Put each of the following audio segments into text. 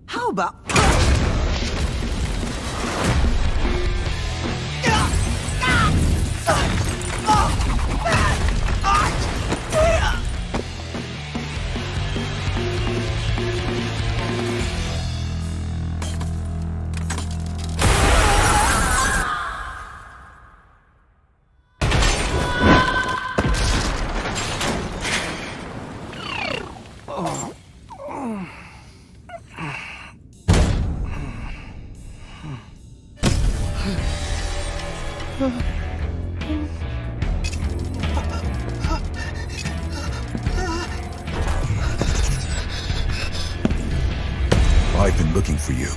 How about... I've been looking for you.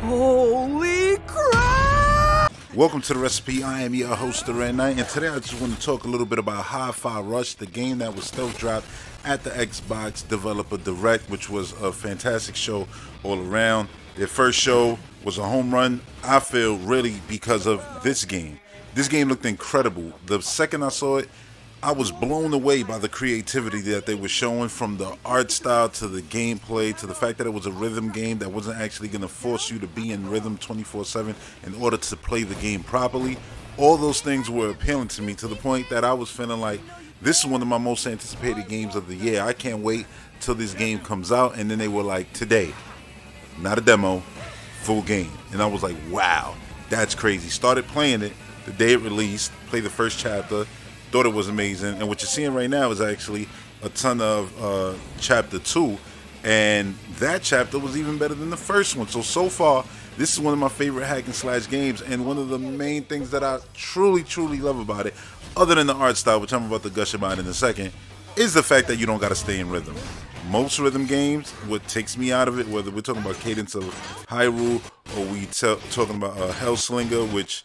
Holy crap! Welcome to the recipe. I am your host, the Red Knight, and today I just want to talk a little bit about Hi-Fi Rush, the game that was stealth dropped at the Xbox Developer Direct, which was a fantastic show all around. Their first show was a home run, I feel, really because of this game. This game looked incredible. The second I saw it, I was blown away by the creativity that they were showing, from the art style to the gameplay to the fact that it was a rhythm game that wasn't actually going to force you to be in rhythm 24/7 in order to play the game properly. All those things were appealing to me to the point that I was feeling like this is one of my most anticipated games of the year. I can't wait till this game comes out. And then they were like, today, not a demo, full game. And I was like, wow, that's crazy. Started playing it the day it released, played the first chapter, thought it was amazing. And what you're seeing right now is actually a ton of chapter 2, and that chapter was even better than the first one. So far this is one of my favorite hack and slash games, and one of the main things that I truly love about it, other than the art style, which I'm about to gush about in a second, is the fact that you don't got to stay in rhythm. Most rhythm games, what takes me out of it, whether we're talking about Cadence of Hyrule or we talking about Hellslinger, which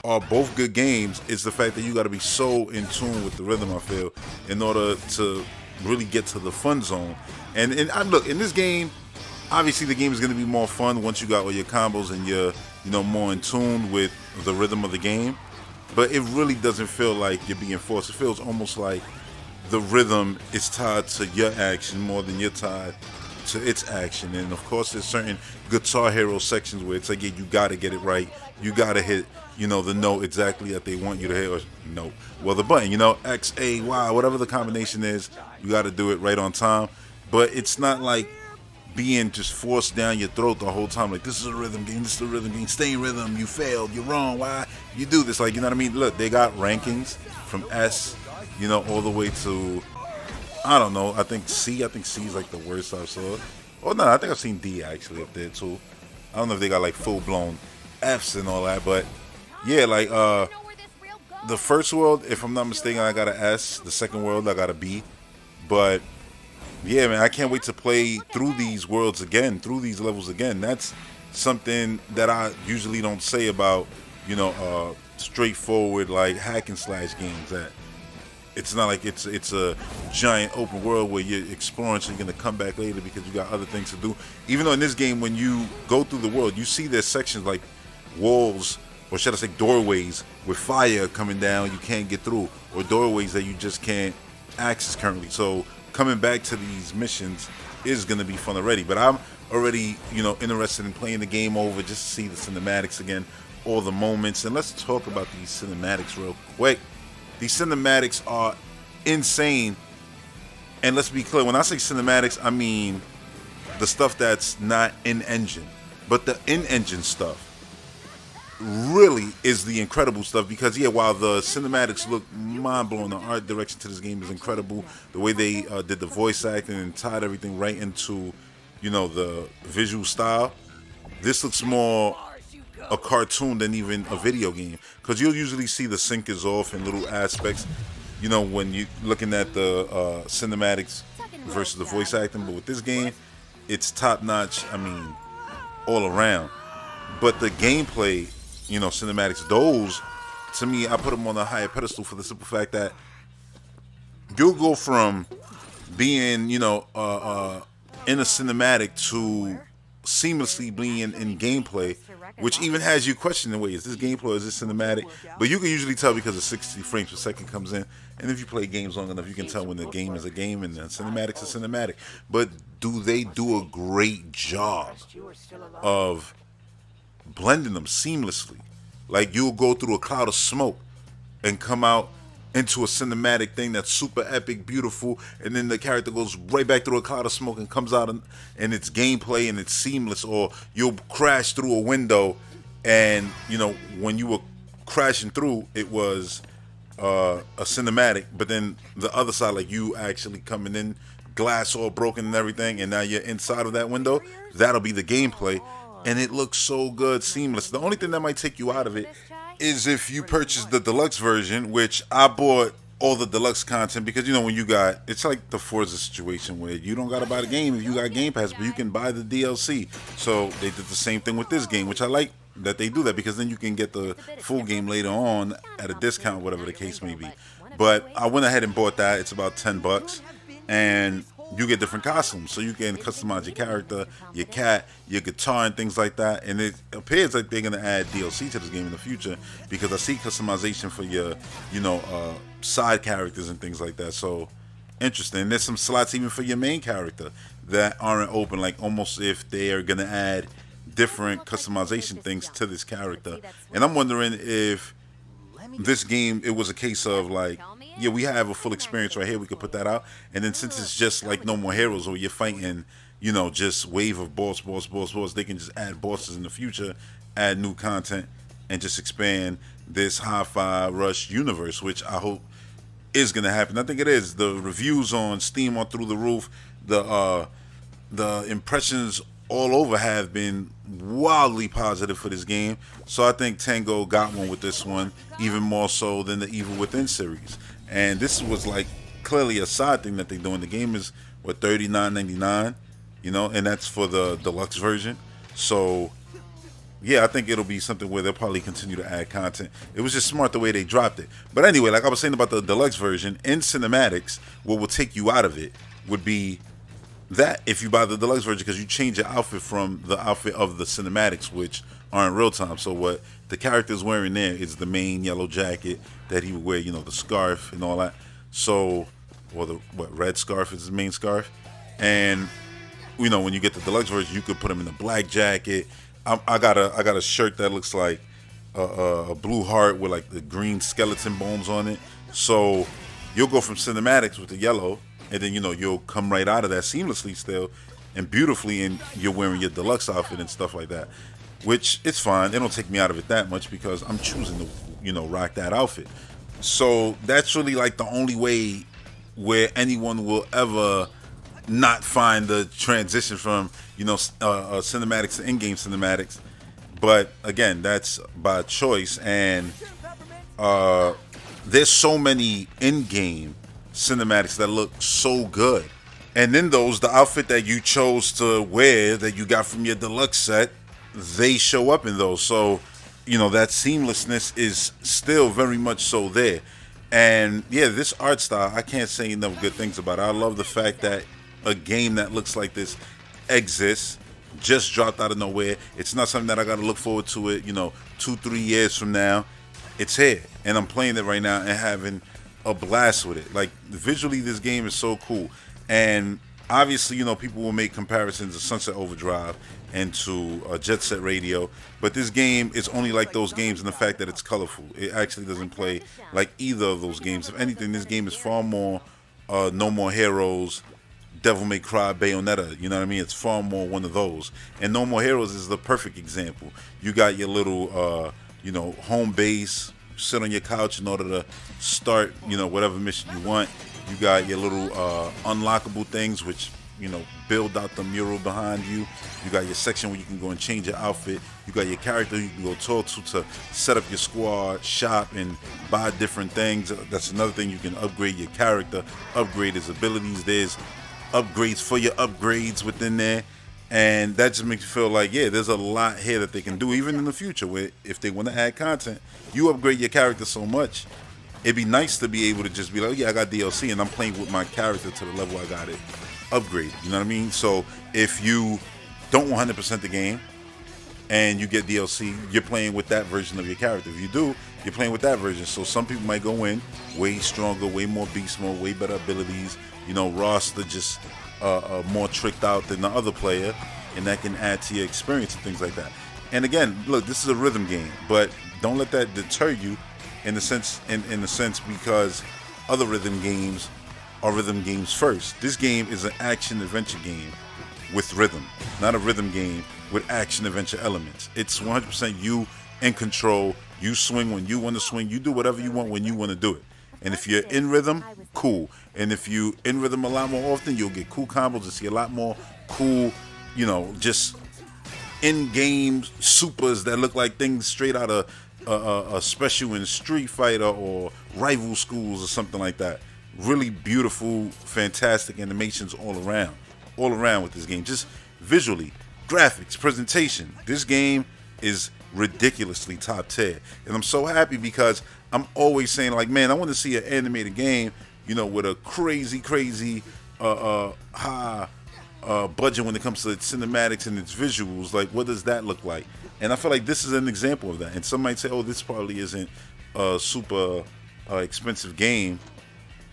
are both good games, is the fact that you got to be so in tune with the rhythm, I feel, in order to really get to the fun zone. And look, in this game, obviously the game is going to be more fun once you got all your combos and you're, more in tune with the rhythm of the game. But it really doesn't feel like you're being forced. It feels almost like the rhythm is tied to your action more than you're tied to its action. And of course there's certain Guitar Hero sections where it's like, yeah, you got to get it right. You got to hit, the note exactly that they want you to hit, or note, well, the button, X, A, Y, whatever the combination is, you got to do it right on time. But it's not like being just forced down your throat the whole time, like, this is a rhythm game, this is a rhythm game, stay in rhythm, you failed, you're wrong, why you do this, like, you know what I mean? Look, they got rankings from S, all the way to, I don't know, I think C is like the worst I've saw. Oh no, I think I've seen D actually up there too. I don't know if they got like full-blown Fs and all that, but yeah, like the first world, if I'm not mistaken, I got an S. The second world, I got a B. But yeah, man, I can't wait to play through these worlds again, through these levels again. That's something that I usually don't say about, straightforward like hack and slash games. That it's not like it's a giant open world where you're exploring, so you're gonna come back later because you got other things to do. Even though in this game, when you go through the world, you see there's sections like walls, or should I say doorways, with fire coming down you can't get through, or doorways that you just can't access currently. So coming back to these missions is gonna be fun already. But I'm already, interested in playing the game over just to see the cinematics again, all the moments. And let's talk about these cinematics real quick. These cinematics are insane. And let's be clear, when I say cinematics, I mean the stuff that's not in-engine. But the in-engine stuff really is the incredible stuff, because yeah, while the cinematics look mind-blowing, the art direction to this game is incredible. The way they did the voice acting and tied everything right into, the visual style. This looks more a cartoon than even a video game, because you'll usually see the sync is off in little aspects, when you're looking at the cinematics versus the voice acting. But with this game, it's top-notch, I mean, all around. But the gameplay, cinematics, those, to me, I put them on a higher pedestal for the simple fact that you'll go from being, in a cinematic to seamlessly being in gameplay, which even has you questioning, wait, is this gameplay or is this cinematic? But you can usually tell because the 60 frames per second comes in, and if you play games long enough, you can tell when the game is a game and the cinematic's a cinematic. But do they do a great job of blending them seamlessly? Like, you'll go through a cloud of smoke and come out into a cinematic thing that's super epic, beautiful, and then the character goes right back through a cloud of smoke and comes out, and it's gameplay and it's seamless. Or you'll crash through a window, and you know, when you were crashing through, it was a cinematic, but then the other side, like you actually coming in, glass all broken and everything, and now you're inside of that window, that'll be the gameplay, and it looks so good, seamless. The only thing that might take you out of it is if you purchase the deluxe version, which I bought all the deluxe content because, you know, when you got, it's like the Forza situation where you don't got to buy the game if you got Game Pass, but you can buy the DLC. So they did the same thing with this game, which I like that they do that, because then you can get the full game later on at a discount, whatever the case may be. But I went ahead and bought that. It's about $10, and you get different costumes, so you can customize your character, your cat, your guitar, and things like that. And it appears like they're gonna add DLC to this game in the future, because I see customization for your, you know, side characters and things like that. So interesting. There's some slots even for your main character that aren't open, like almost if they are gonna add different customization things to this character. And I'm wondering if this game, it was a case of like, yeah, we have a full experience right here, we could put that out, and then since it's just like No More Heroes, or you're fighting, you know, just wave of boss, they can just add bosses in the future, add new content, and just expand this Hi-Fi Rush universe, which I hope is gonna happen. I think it is. The reviews on Steam are through the roof. The impressions all over have been wildly positive for this game, so I think Tango got one with this one, even more so than the Evil Within series. And this was like clearly a side thing that they do. And the game is what, $39.99, you know, and that's for the deluxe version. So yeah, I think it'll be something where they'll probably continue to add content. It was just smart the way they dropped it. But anyway, like I was saying about the deluxe version, in cinematics, what will take you out of it would be that if you buy the deluxe version, because you change your outfit from the outfit of the cinematics, which are in real time. So what the character is wearing there is the main yellow jacket that he would wear, you know, the scarf and all that. So, or the red scarf is his main scarf. And you know, when you get the deluxe version, you could put him in a black jacket. I got a shirt that looks like a blue heart with like the green skeleton bones on it. So you'll go from cinematics with the yellow, and then, you know, you'll come right out of that seamlessly still and beautifully, and you're wearing your deluxe outfit and stuff like that, which it's fine. They don't take me out of it that much because I'm choosing to, you know, rock that outfit. So that's really like the only way where anyone will ever not find the transition from, you know, cinematics to in-game cinematics. But again, that's by choice, and there's so many in-game cinematics that look so good. And then the outfit that you chose to wear that you got from your deluxe set, they show up in those. So, you know, that seamlessness is still very much so there. And yeah, this art style, I can't say enough good things about it. I love the fact that a game that looks like this exists, just dropped out of nowhere. It's not something that I got to look forward to it, you know, 2-3 years from now. It's here, and I'm playing it right now and having a blast with it. Like, visually, this game is so cool. And obviously, you know, people will make comparisons to Sunset Overdrive and to Jet Set Radio, but this game is only like those games in the fact that it's colorful. It actually doesn't play like either of those games. If anything, this game is far more No More Heroes, Devil May Cry, Bayonetta. You know what I mean? It's far more one of those. And No More Heroes is the perfect example. You got your little, you know, home base. Sit on your couch in order to start, you know, whatever mission you want. You got your little unlockable things, which, you know, build out the mural behind you. You got your section where you can go and change your outfit. You got your character you can go talk to set up your squad, shop, and buy different things. That's another thing. You can upgrade your character, upgrade his abilities. There's upgrades for your upgrades within there. And that just makes you feel like, yeah, there's a lot here that they can do, even in the future, where if they want to add content, you upgrade your character so much. It'd be nice to be able to just be like, oh, yeah, I got DLC, and I'm playing with my character to the level I got it upgraded. You know what I mean? So if you don't 100% the game and you get DLC, you're playing with that version of your character. If you do, you're playing with that version. So some people might go in way stronger, way more beast mode, way better abilities, you know, roster just more tricked out than the other player, and that can add to your experience and things like that. And again, look, this is a rhythm game, but don't let that deter you in the sense because other rhythm games are rhythm games first. This game is an action adventure game with rhythm, not a rhythm game with action adventure elements. It's 100% you in control. You swing when you want to swing. You do whatever you want when you want to do it. And if you're in rhythm, cool. And if you in rhythm a lot more often, you'll get cool combos and see a lot more cool, you know, just in-game supers that look like things straight out of a special in Street Fighter or Rival Schools or something like that. Really beautiful, fantastic animations all around with this game. Just visually, graphics, presentation. This game is ridiculously top tier, and I'm so happy because I'm always saying, like, man, I want to see an animated game, you know, with a crazy high budget when it comes to its cinematics and its visuals. Like, what does that look like? And I feel like this is an example of that. And some might say, oh, this probably isn't a super expensive game,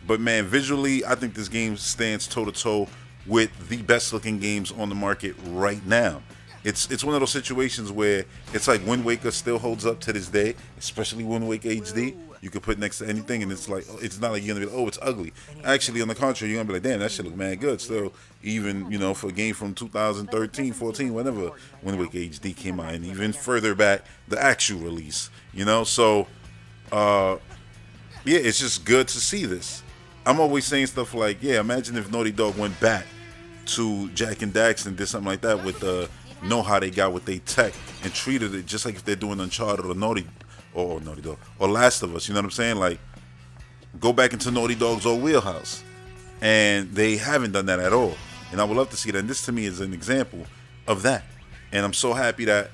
but man, visually, I think this game stands toe to toe with the best looking games on the market right now. It's one of those situations where it's like Wind Waker still holds up to this day, especially Wind Waker HD. You could put next to anything, and it's like, it's not like you're gonna be like, oh, it's ugly. Actually, on the contrary, you're gonna be like, damn, that shit look mad good still. Even, you know, for a game from 2013, 14, whenever Wind Waker HD came out, and even further back, the actual release. You know, so yeah, it's just good to see this. I'm always saying stuff like, yeah, imagine if Naughty Dog went back to Jack and Dax and did something like that with the know how they got with their tech and treated it just like if they're doing Uncharted or Naughty Dog or Last of Us. You know what I'm saying? Like, go back into Naughty Dog's old wheelhouse, and they haven't done that at all. And I would love to see that. And this to me is an example of that. And I'm so happy that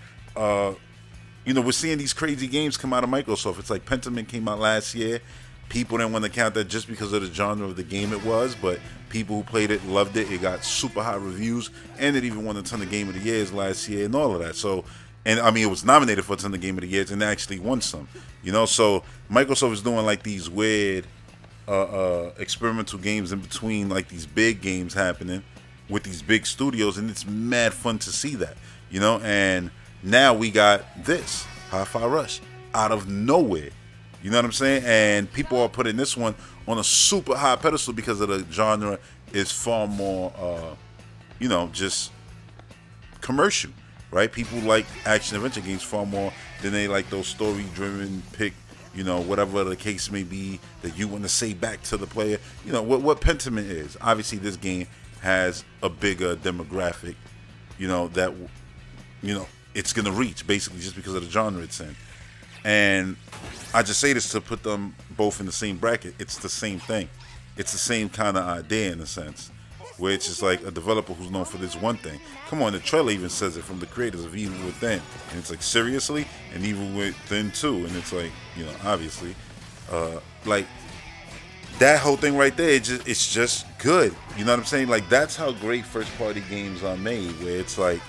you know, we're seeing these crazy games come out of Microsoft. It's like Pentiment came out last year. People didn't want to count that just because of the genre of the game it was, but people who played it loved it. It got super high reviews, and it even won a ton of Game of the Years last year and all of that. So, and I mean, it was nominated for a ton of Game of the Years and actually won some. You know, so Microsoft is doing like these weird experimental games in between, like these big games happening with these big studios, and it's mad fun to see that. You know, and now we got this Hi-Fi Rush out of nowhere. You know what I'm saying? And people are putting this one on a super high pedestal because of the genre is far more, you know, just commercial, right? People like action adventure games far more than they like those story-driven pick, you know, whatever the case may be that you want to say back to the player. You know, what Pentiment is. Obviously, this game has a bigger demographic, you know, that, you know, it's going to reach basically just because of the genre it's in. And I just say this to put them both in the same bracket. It's the same thing. It's the same kind of idea in a sense, where it's just like a developer who's known for this one thing. Come on, the trailer even says it, from the creators of Evil Within. And it's like, seriously? And Evil Within 2. And it's like, you know, obviously. Like, that whole thing right there, it's just good. You know what I'm saying? Like, that's how great first-party games are made, where it's like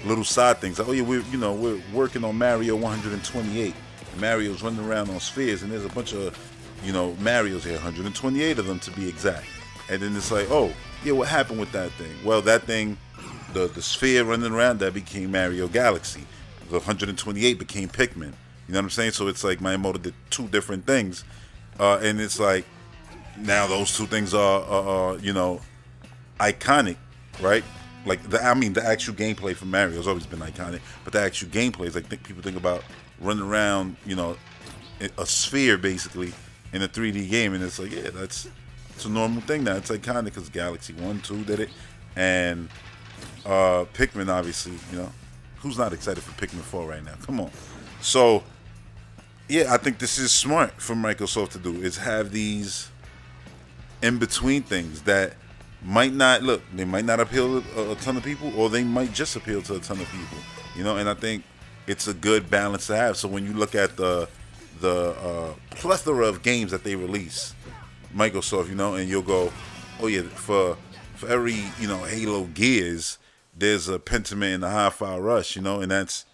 little side things. Like, oh yeah, we're working on Mario 128. Mario's running around on spheres, and there's a bunch of, you know, Marios here, 128 of them to be exact. And then it's like, oh yeah, what happened with that thing? Well, that thing, the sphere running around, that became Mario Galaxy. The 128 became Pikmin. You know what I'm saying? So it's like Miyamoto did two different things, and it's like now those two things are you know, iconic, right? Like, the actual gameplay for Mario has always been iconic, but the actual gameplay is like, people think about running around, you know, a sphere basically in a 3D game, and it's like, yeah, it's a normal thing now. It's iconic because Galaxy 1, 2 did it, and Pikmin, obviously, you know, who's not excited for Pikmin 4 right now? Come on. So yeah, I think this is smart for Microsoft to do, is have these in between things that might not look, they might not appeal to a ton of people, or they might just appeal to a ton of people, you know. And I think it's a good balance to have. So when you look at the plethora of games that they release, Microsoft, you know, and you'll go, oh yeah, for every, you know, Halo Gears, there's a Pentiment and a Hi-Fi Rush, you know, and that's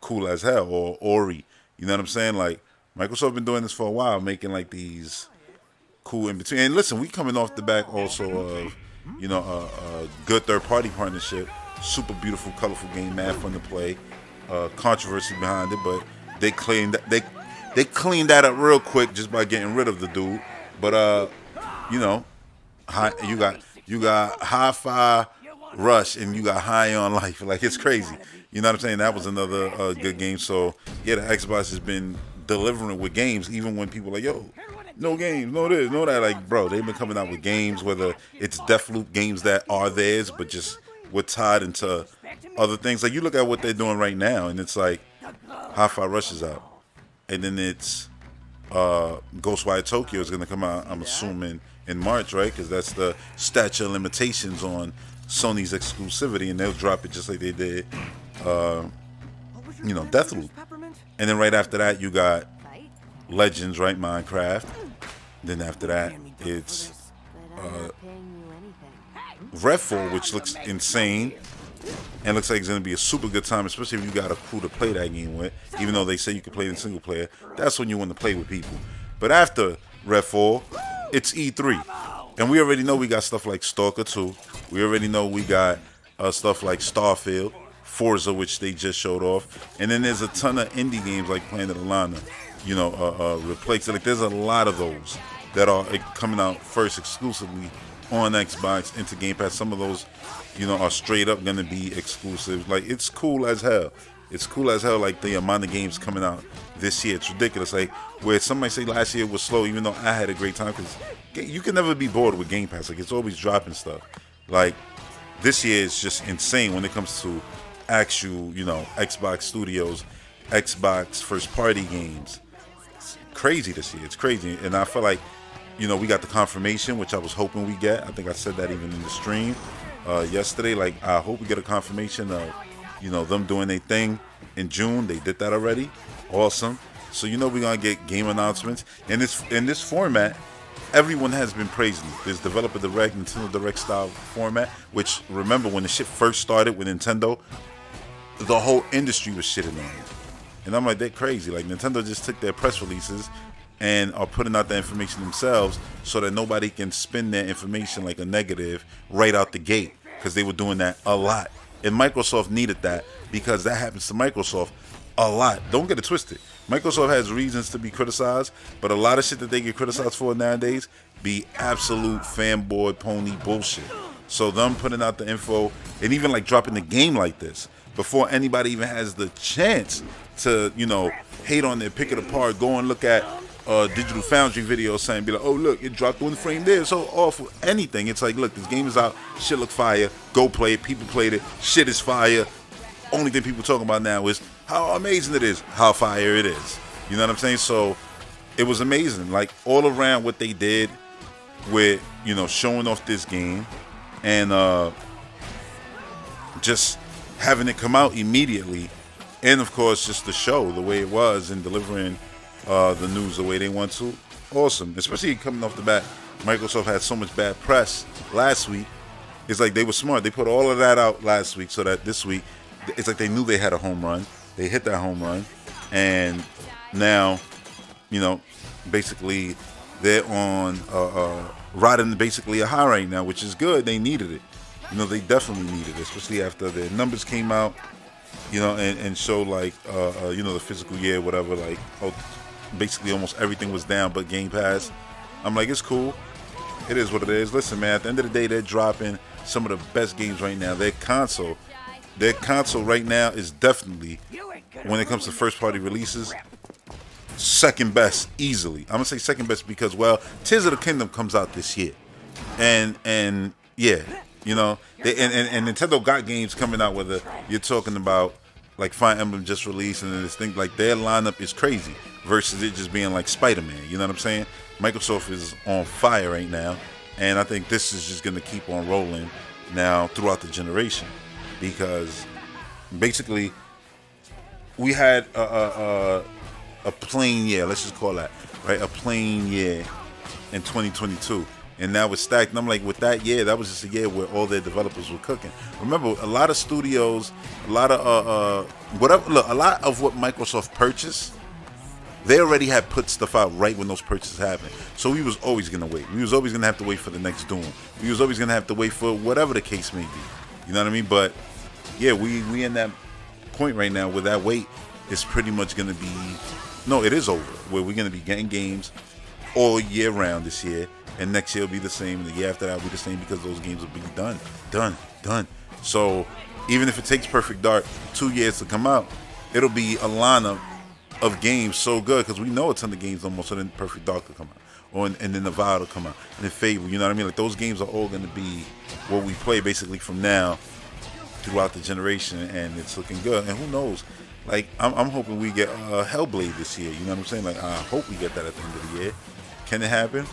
cool as hell. Or Ori, you know what I'm saying? Like Microsoft been doing this for a while, making like these cool in between. And listen, we coming off the back also of, you know, a good third-party partnership, super beautiful, colorful game, mad fun to play. Controversy behind it, but they cleaned that up real quick just by getting rid of the dude. But you know, you got Hi-Fi Rush and you got High on Life. Like, it's crazy. You know what I'm saying? That was another good game. So yeah, the Xbox has been delivering with games, even when people are like, yo, no games, no this, no that. Like, bro, they've been coming out with games, whether it's Deathloop games that are theirs, but just we're tied into other things. Like, you look at what they're doing right now, and it's like Hi-Fi Rush is out, and then it's Ghostwire Tokyo is going to come out, I'm assuming, in March, right? Because that's the statute of limitations on Sony's exclusivity, and they'll drop it just like they did, you know, Deathloop. And then right after that, you got Legends, right? Minecraft. Then after that, it's Redfall, which looks insane and looks like it's going to be a super good time, especially if you got a crew to play that game with. Even though they say you can play in single player, that's when you want to play with people. But after Redfall, it's E3, and we already know we got stuff like Stalker 2. We already know we got stuff like Starfield, Forza, which they just showed off, and then there's a ton of indie games like Planet Alana, you know, Replace. Like, there's a lot of those that are coming out first exclusively on Xbox into Game Pass. Some of those, you know, are straight up gonna be exclusive. Like, it's cool as hell. It's cool as hell. Like, the amount of games coming out this year, it's ridiculous. Like, where somebody say last year was slow, even though I had a great time, because you can never be bored with Game Pass. Like, it's always dropping stuff. Like, this year is just insane when it comes to actual, you know, Xbox Studios, Xbox first party games. It's crazy this year. It's crazy. And I feel like, you know, we got the confirmation, which I was hoping we get. I think I said that even in the stream yesterday. Like, I hope we get a confirmation of, you know, them doing their thing in June. They did that already. Awesome. So, you know, we're gonna get game announcements. And in this format, everyone has been praising it. This Developer Direct, Nintendo Direct style format, which, remember, when the shit first started with Nintendo, the whole industry was shitting on it. And I'm like, they're crazy. Like, Nintendo just took their press releases and are putting out the information themselves so that nobody can spin their information like a negative right out the gate, because they were doing that a lot. And Microsoft needed that, because that happens to Microsoft a lot. Don't get it twisted. Microsoft has reasons to be criticized, but a lot of shit that they get criticized for nowadays be absolute fanboy pony bullshit. So them putting out the info and even like dropping the game like this before anybody even has the chance to, you know, hate on it, pick it apart, go and look at Digital Foundry video saying, be like, oh look, it dropped one frame there, so awful. Anything. It's like, look, this game is out, shit look fire, go play it, people played it, shit is fire. Only thing people talking about now is how amazing it is, how fire it is. You know what I'm saying? So it was amazing, like all around what they did with, you know, showing off this game and just having it come out immediately, and of course just the show the way it was and delivering the news the way they want to. Awesome. Especially coming off the bat, Microsoft had so much bad press last week. It's like they were smart. They put all of that out last week so that this week, it's like they knew they had a home run. They hit that home run, and now, you know, basically they're on riding basically a high right now, which is good. They needed it. You know, they definitely needed it, especially after their numbers came out, you know, and showed like, you know, the physical year, whatever, like, basically almost everything was down but Game Pass. I'm like, it's cool. It is what it is. Listen, man, at the end of the day, they're dropping some of the best games right now. Their console right now is definitely, when it comes to first party releases, second best easily. I'm gonna say second best because, well, Tears of the Kingdom comes out this year, and yeah, you know, and Nintendo got games coming out, whether you're talking about like Fire Emblem just released and this thing, like their lineup is crazy versus it just being like Spider-Man. You know what I'm saying? Microsoft is on fire right now, and I think this is just gonna keep on rolling now throughout the generation, because basically we had a plain year, let's just call that, right? A plain year in 2022. and now it's stacked. And I'm like, with that year, that was just a year where all their developers were cooking. Remember, a lot of studios, a lot of whatever. Look, a lot of what Microsoft purchased, they already had put stuff out right when those purchases happened. So we was always gonna wait. We was always gonna have to wait for the next Doom. We was always gonna have to wait for whatever the case may be. You know what I mean? But yeah, we in that point right now where that wait is pretty much gonna be, no, it is over. Where we're gonna be getting games all year round this year, and next year will be the same, and the year after that will be the same, because those games will be done. So even if it takes Perfect Dark 2 years to come out, it'll be a lineup of games so good, because we know a ton of games almost, so then Perfect Dark will come out, or and then Nevada will come out, and then Fable. You know what I mean? Like, those games are all going to be what we play basically from now throughout the generation, and it's looking good. And who knows? Like, I'm hoping we get Hellblade this year. You know what I'm saying? Like, I hope we get that at the end of the year. Can it happen?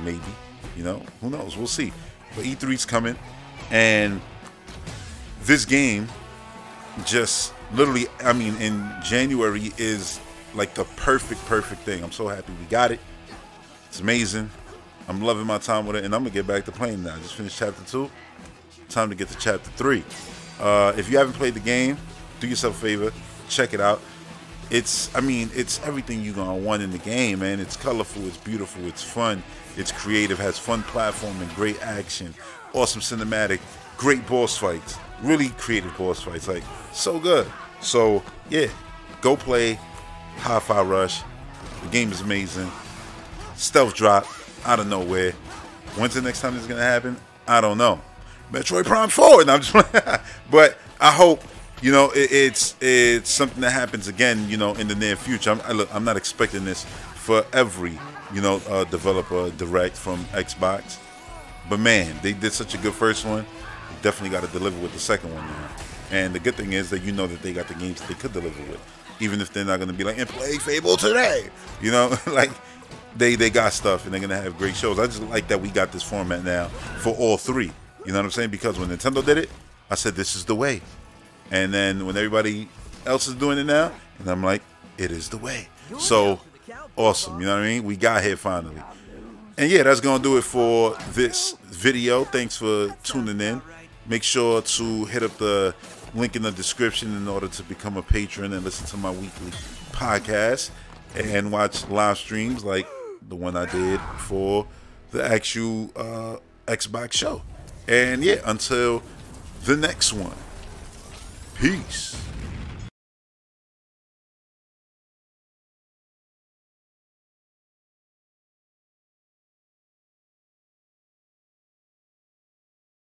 Maybe. You know, who knows? We'll see. But E3's coming, and this game just literally, I mean, in January is like the perfect thing. I'm so happy we got it. It's amazing. I'm loving my time with it, and I'm gonna get back to playing now. I just finished chapter 2. Time to get to chapter 3. If you haven't played the game, do yourself a favor, check it out. It's, I mean, it's everything you're gonna want in the game, man. It's colorful, it's beautiful, it's fun, it's creative, has fun platforming, great action, awesome cinematic, great boss fights, really creative boss fights, like, so good. So yeah, go play Hi-Fi Rush. The game is amazing. Stealth drop out of nowhere. When's the next time this is gonna happen? I don't know. Metroid Prime 4, and I'm just but I hope, you know, it's something that happens again, you know, in the near future. I'm not expecting this for every, you know, developer direct from Xbox, but man, they did such a good first one. They definitely got to deliver with the second one now. And the good thing is that you know that they got the games that they could deliver with, even if they're not going to be like, and play Fable today, you know, like they got stuff, and they're going to have great shows. I just like that we got this format now for all three. You know what I'm saying? Because when Nintendo did it, I said, this is the way. And then when everybody else is doing it now, and I'm like, it is the way. So awesome. You know what I mean? We got here finally. And yeah, that's going to do it for this video. Thanks for tuning in. Make sure to hit up the link in the description in order to become a patron and listen to my weekly podcast and watch live streams like the one I did for the actual Xbox show. And yeah, until the next one, peace.